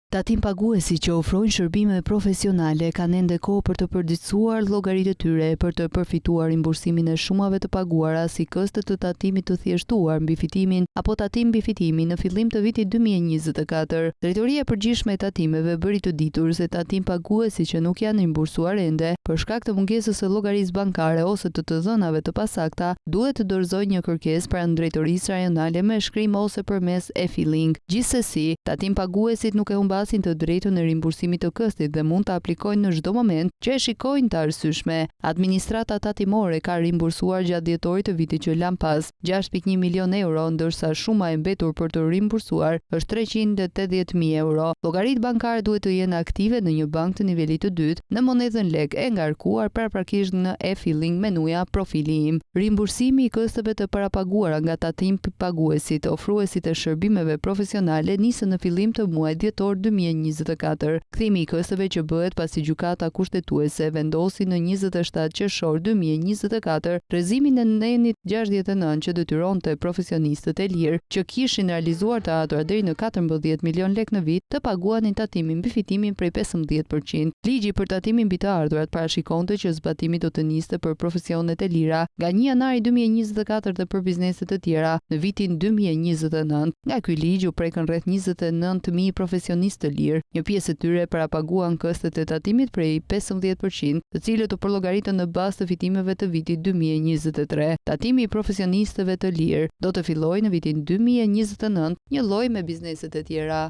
Tatim paguesi që ofrojnë shërbime profesionale kanë ende kohë për të përditësuar llogaritë e tyre për të përfituar rimbursimin e shumave të paguara si këste të tatimit të thjeshtuar mbi fitimin apo tatim mbi fitimin në fillim të vitit 2024. Drejtoria e Përgjithshme e Tatimeve bëri të ditur se tatim paguesi që nuk janë rimbursuar ende për shkak të mungesës së llogarisë bankare ose të dhënave të pasakta duhet të dorëzojë një kërkesë pranë Drejtorisë Rajonale me shkrim ose përmes e-filing. Gjithsesi, tatim paguesit nuk e humbasin të drejtën e rimbursimit të këstit dhe mund të aplikojnë në çdo moment që e shikojnë të arsyeshme. Administrata tatimore ka rimbursuar gjatë dhjetorit të vitit që lan pas 6.1 milion euro, ndërsa shuma e mbetur për të rimbursuar është 380.000 euro. Llogaritë bankare duhet të jenë aktive në një bank të nivelit të dytë në monedhën lek e ngarkuar paraprakisht në e-filing menuja Profili im. Rimbursimi i kësteve të parapaguara nga tatim paguesit, ofruesit e shërbimeve profesionale nisën në fillim të muajit dhjetor 2024. Kthimi i kësteve që bëhet pasi gjykata kushtetuese vendosi në 27 qershor 2024 rrezimin e nenit 69 që detyronte profesionistët e lirë që kishin realizuar të ardhurat deri në 14 milion lek në vit të paguanin tatimin mbi fitimin prej 15%. Ligji për tatimin mbi të ardhurat parashikonte që zbatimi do të niste për profesionet e lira nga 1 janari 2024 dhe për bizneset e tjera në vitin 2029. Nga ky ligj u prekën rreth 29.000 profesionistë të lirë. Një pjesë e tyre parapaguan këstet e tatimit prej 15%, të cilët u përllogaritën në bazë të fitimeve të vitit 2023. Tatimi i profesionistëve të lirë do të fillojë në vitin 2029, një lloj me bizneset e tjera.